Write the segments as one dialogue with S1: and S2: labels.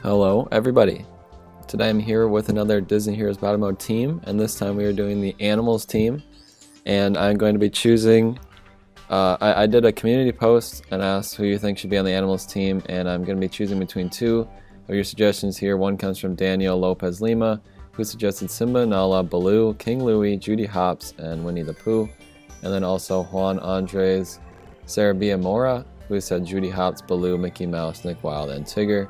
S1: Hello everybody! Today I'm here with another Disney Heroes Battle Mode team, and this time we are doing the Animals team, and I'm going to be choosing, I did a community post and asked who you think should be on the Animals team, and I'm going to be choosing between two of your suggestions here. One comes from Daniel Lopez Lima, who suggested Simba, Nala, Baloo, King Louie, Judy Hopps, and Winnie the Pooh, and then also Juan Andres Sarabia Mora, who said Judy Hopps, Baloo, Mickey Mouse, Nick Wilde, and Tigger.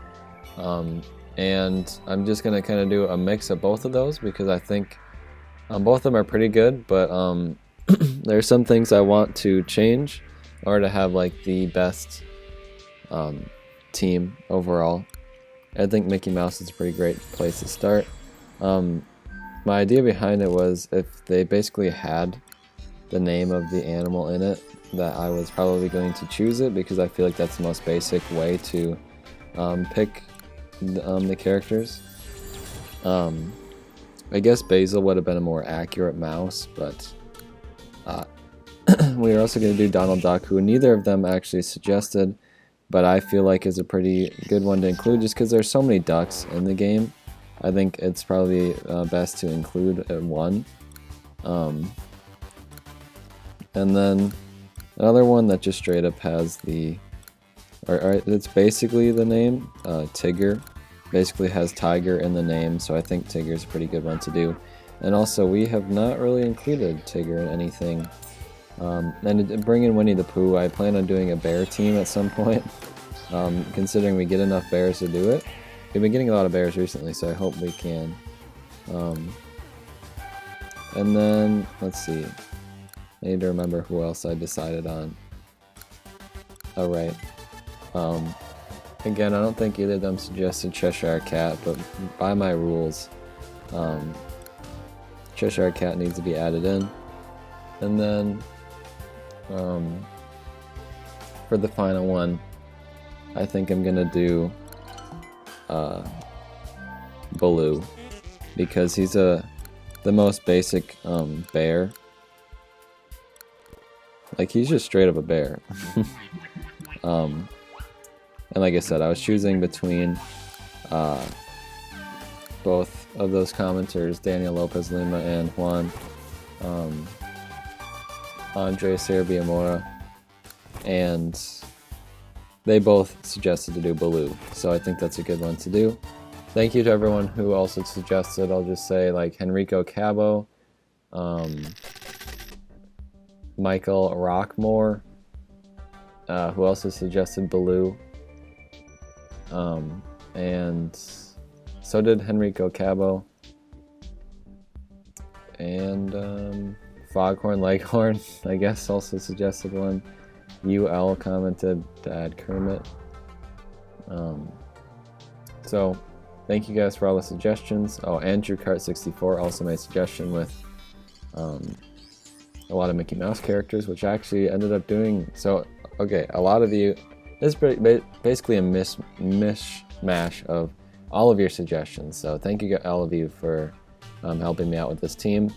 S1: And I'm just going to kind of do a mix of both of those because I think both of them are pretty good, but there's some things I want to change in order to have like the best team overall. I think Mickey Mouse is a pretty great place to start. My idea behind it was if they basically had the name of the animal in it, that I was probably going to choose it because I feel like that's the most basic way to pick the characters. I guess Basil would have been a more accurate mouse, but we are also going to do Donald Duck, who neither of them actually suggested, but I feel like is a pretty good one to include just because there's so many ducks in the game. I think it's probably best to include one. And then another one that just straight up has the it's basically the name, Tigger. Basically has Tiger in the name, so I think Tigger's a pretty good one to do. And also, we have not really included Tigger in anything. And bring in Winnie the Pooh. I plan on doing a bear team at some point, considering we get enough bears to do it. We've been getting a lot of bears recently, so I hope we can. And then, let's see. I need to remember who else I decided on. Alright. Again, I don't think either of them suggested Cheshire Cat, but by my rules, Cheshire Cat needs to be added in. And then, for the final one, I think I'm gonna do Baloo, because he's the most basic bear. Like, he's just straight up a bear. And like I said, I was choosing between both of those commenters, Daniel Lopez Lima and Juan Andres Sarabia Mora, and they both suggested to do Baloo, so I think that's a good one to do. Thank you to everyone who also suggested. I'll just say, like, Henrico Cabo, Michael Rockmore, who also suggested Baloo. And so did Henrico Cabo, and Foghorn Leghorn, I guess, also suggested one. UL commented to add Kermit. So thank you guys for all the suggestions. Oh, Andrew Cart64 also made a suggestion with a lot of Mickey Mouse characters, which I actually ended up doing. So okay, a lot of you, this is basically a mishmash of all of your suggestions, so thank you all of you for helping me out with this team.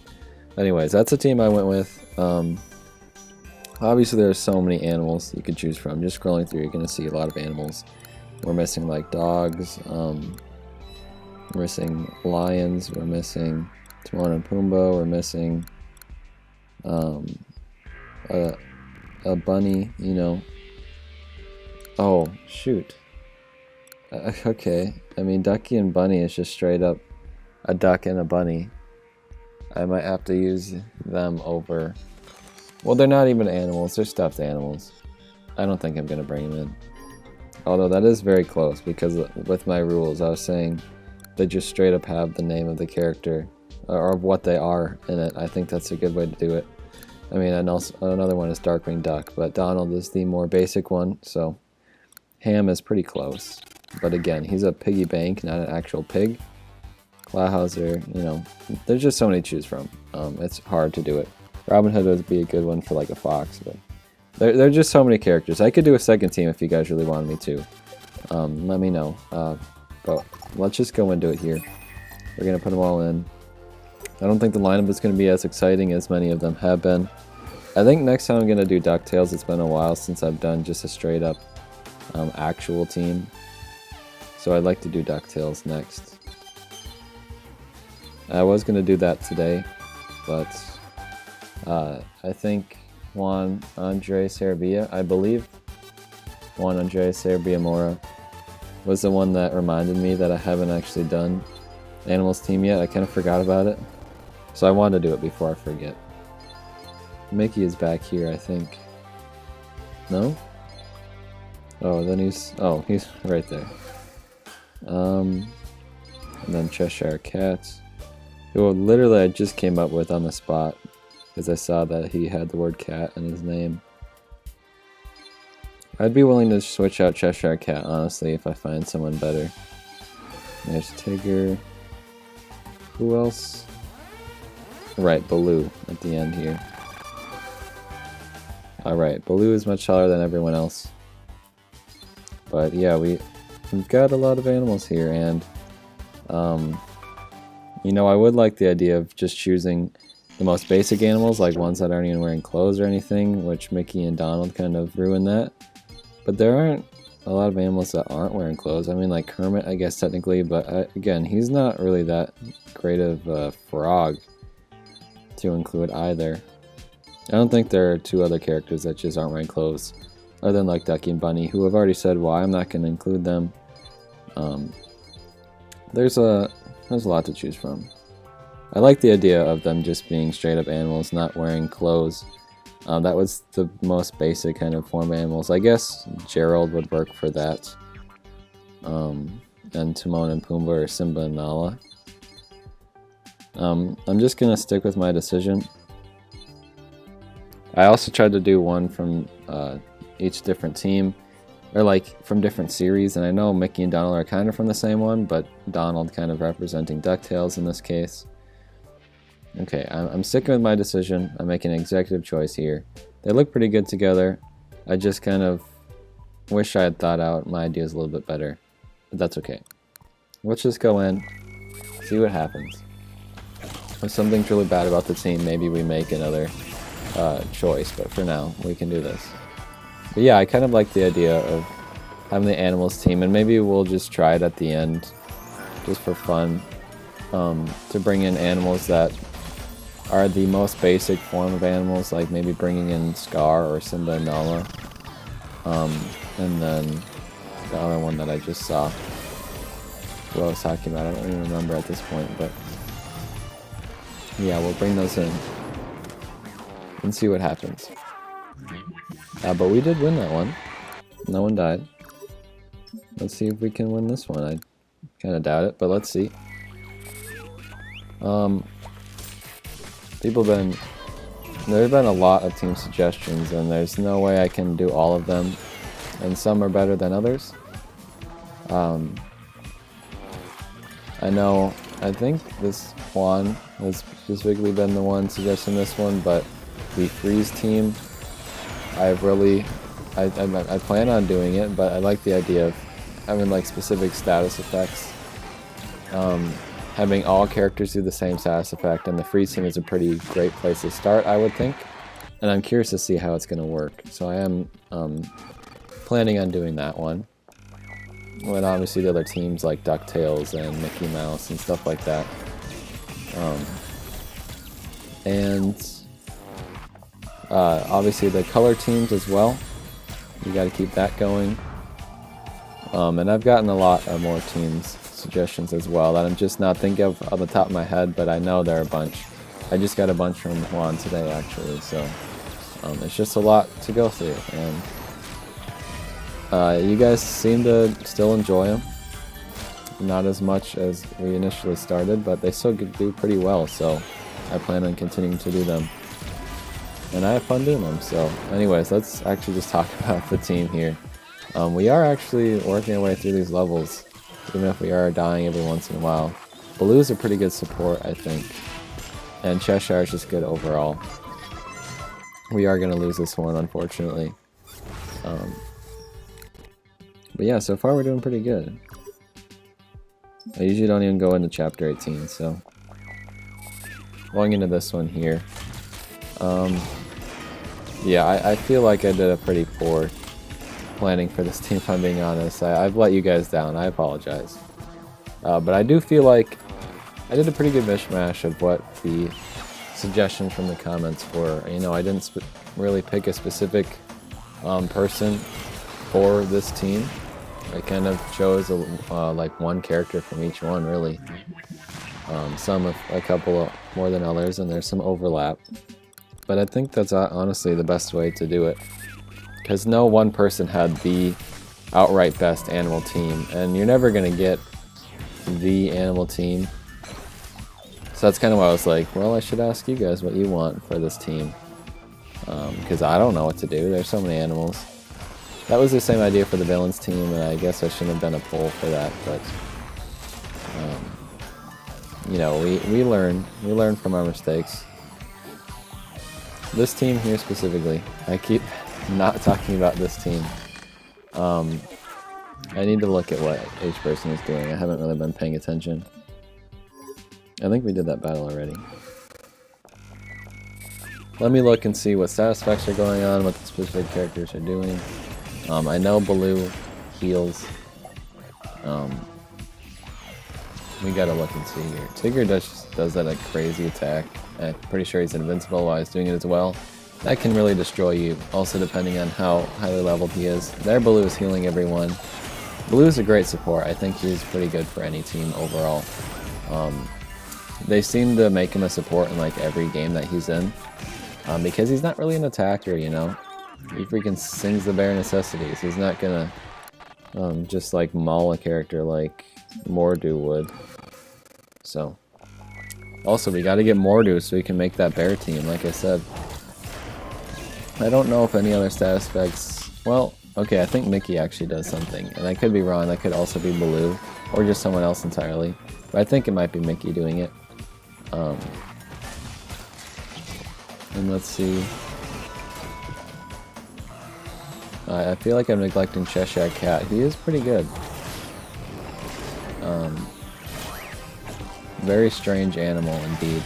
S1: Anyways, that's the team I went with. Obviously there's so many animals you could choose from. Just scrolling through, you're going to see a lot of animals. We're missing like dogs, we're missing lions, we're missing Timon and Pumbaa, we're missing a bunny, you know. Oh, shoot. Okay, I mean, Ducky and Bunny is just straight up a duck and a bunny. I might have to use them over... Well, they're not even animals, they're stuffed animals. I don't think I'm going to bring them in. Although that is very close, because with my rules, I was saying they just straight up have the name of the character, or what they are in it. I think that's a good way to do it. I mean, and also another one is Darkwing Duck, but Donald is the more basic one, so Ham is pretty close. But again, he's a piggy bank, not an actual pig. Clawhauser, you know, there's just so many to choose from. It's hard to do it. Robin Hood would be a good one for like a fox, but there are just so many characters. I could do a second team if you guys really wanted me to. Let me know. But let's just go into it here. We're going to put them all in. I don't think the lineup is going to be as exciting as many of them have been. I think next time I'm going to do DuckTales. It's been a while since I've done just a straight up actual team. So I'd like to do DuckTales next. I was going to do that today, but I think Juan Andres Cervilla, I believe Juan Andres Cervilla Mora was the one that reminded me that I haven't actually done Animals Team yet. I kind of forgot about it, so I wanted to do it before I forget. Mickey is back here, I think. No? Oh, then he's right there. And then Cheshire Cats, who literally I just came up with on the spot because I saw that he had the word cat in his name. I'd be willing to switch out Cheshire Cat, honestly, if I find someone better. There's Tigger. Who else? Right, Baloo at the end here. Alright, Baloo is much taller than everyone else. But yeah, we've got a lot of animals here, and you know, I would like the idea of just choosing the most basic animals, like ones that aren't even wearing clothes or anything, which Mickey and Donald kind of ruin that. But there aren't a lot of animals that aren't wearing clothes. I mean, like Kermit, I guess, technically, but again, he's not really that great of a frog to include either. I don't think there are two other characters that just aren't wearing clothes, other than like Ducky and Bunny, who have already said why I'm not going to include them. There's a lot to choose from. I like the idea of them just being straight up animals, not wearing clothes. That was the most basic kind of form of animals. I guess Gerald would work for that. And Timon and Pumbaa, or Simba and Nala. I'm just gonna stick with my decision. I also tried to do one from each different team, or like from different series, and I know Mickey and Donald are kind of from the same one, but Donald kind of representing DuckTales in this case. Okay, I'm sticking with my decision. I'm making an executive choice here. They look pretty good together. I just kind of wish I had thought out my ideas a little bit better, but that's okay. Let's just go in, see what happens. If something's really bad about the team, maybe we make another choice, but for now, we can do this. But yeah, I kind of like the idea of having the animals team, and maybe we'll just try it at the end, just for fun, to bring in animals that are the most basic form of animals, like maybe bringing in Scar or Simba and Nala. And then the other one that I just saw, who I was talking about, I don't even remember at this point, but yeah, we'll bring those in and see what happens. But we did win that one. No one died. Let's see if we can win this one. I kind of doubt it, but let's see. There's been a lot of team suggestions, and there's no way I can do all of them, and some are better than others. I think this Juan has specifically been the one suggesting this one, but the Freeze team, I plan on doing it, but I like the idea of having like specific status effects. Having all characters do the same status effect, and the Freeze team is a pretty great place to start, I would think. And I'm curious to see how it's going to work. So I am planning on doing that one. And obviously the other teams like DuckTales and Mickey Mouse and stuff like that. Obviously the color teams as well. You got to keep that going. And I've gotten a lot of more teams suggestions as well that I'm just not thinking of on the top of my head, but I know there are a bunch. I just got a bunch from Juan today actually, so it's just a lot to go through, and you guys seem to still enjoy them. Not as much as we initially started, but they still do pretty well, so I plan on continuing to do them. And I have fun doing them, so anyways, let's actually just talk about the team here. We are actually working our way through these levels, even if we are dying every once in a while. Baloo's a pretty good support, I think. And Cheshire is just good overall. We are going to lose this one, unfortunately. But yeah, so far we're doing pretty good. I usually don't even go into Chapter 18, so... Going into this one here. Yeah, I feel like I did a pretty poor planning for this team, if I'm being honest. I've let you guys down. I apologize. But I do feel like I did a pretty good mishmash of what the suggestions from the comments were. You know, I didn't really pick a specific person for this team. I kind of chose like one character from each one, really. Some a couple more than others, and there's some overlap. But I think that's honestly the best way to do it, because no one person had the outright best animal team, and you're never gonna get the animal team. So that's kind of why I was like, well, I should ask you guys what you want for this team, because I don't know what to do. There's so many animals. That was the same idea for the villains team, and I guess I shouldn't have done a poll for that, but you know, we learn from our mistakes. This team here specifically, I keep not talking about this team. I need to look at what each person is doing. I haven't really been paying attention. I think we did that battle already. Let me look and see what status effects are going on, what the specific characters are doing. I know Baloo heals. We gotta look and see here. Tigger does that like crazy attack. I'm pretty sure he's invincible while he's doing it as well. That can really destroy you, also depending on how highly leveled he is. There Baloo is healing everyone. Baloo is a great support. I think he's pretty good for any team overall. They seem to make him a support in like every game that he's in. Because he's not really an attacker, you know. He freaking sings the bare necessities. He's not gonna just like maul a character like Mordu would. So, also we gotta get Mordu so we can make that bear team, like I said. I don't know if any other status effects... Well, okay, I think Mickey actually does something. And I could be wrong, that could also be Baloo. Or just someone else entirely. But I think it might be Mickey doing it. And let's see... I feel like I'm neglecting Cheshire Cat. He is pretty good. Very strange animal indeed.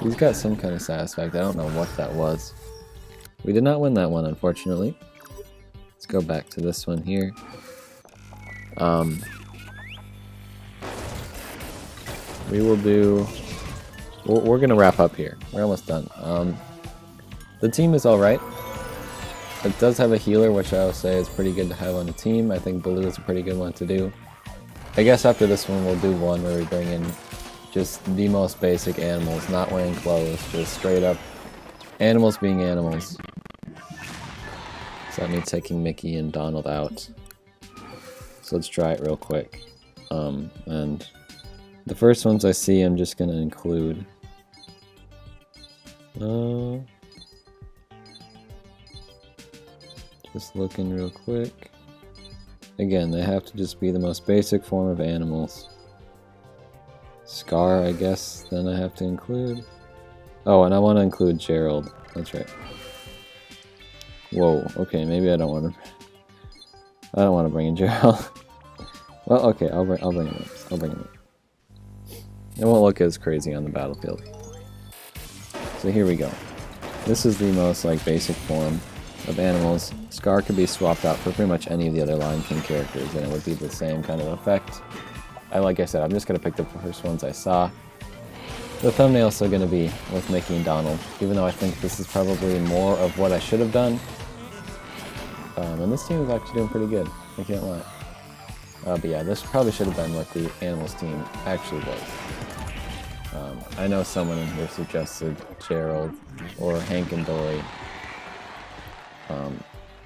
S1: He's got some kind of status effect. I don't know what that was. We did not win that one, unfortunately. Let's go back to this one here. We will do... We're going to wrap up here. We're almost done. The team is alright. It does have a healer, which I will say is pretty good to have on the team. I think Baloo is a pretty good one to do. I guess after this one we'll do one where we bring in just the most basic animals, not wearing clothes, just straight up animals being animals. So that means taking Mickey and Donald out. So let's try it real quick. And the first ones I see I'm just going to include. Just looking real quick. Again, they have to just be the most basic form of animals. Scar, I guess, then I have to include. Oh, and I want to include Gerald. That's right. Whoa, okay, maybe I don't want to bring in Gerald. Well, okay, I'll bring him in. I'll bring him in. It won't look as crazy on the battlefield. So here we go. This is the most like basic form of animals. Scar could be swapped out for pretty much any of the other Lion King characters and it would be the same kind of effect. Like I said, I'm just going to pick the first ones I saw. The thumbnail's still going to be with Mickey and Donald, even though I think this is probably more of what I should have done. And this team is actually doing pretty good, I can't lie. But yeah, this probably should have been what the animals team actually was. I know someone in here suggested Gerald or Hank and Dory.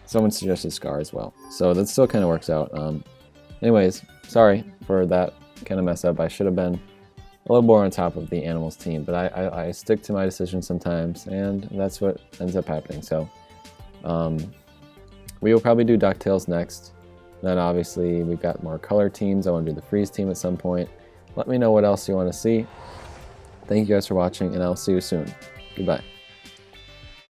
S1: Someone suggested Scar as well, so that still kind of works out. Anyways, sorry for that kind of mess up. I should have been a little more on top of the animals team, but I stick to my decisions sometimes, and that's what ends up happening. So we will probably do DuckTales next. Then obviously we've got more color teams. I want to do the freeze team at some point. Let me know what else you want to see. Thank you guys for watching, and I'll see you soon. Goodbye.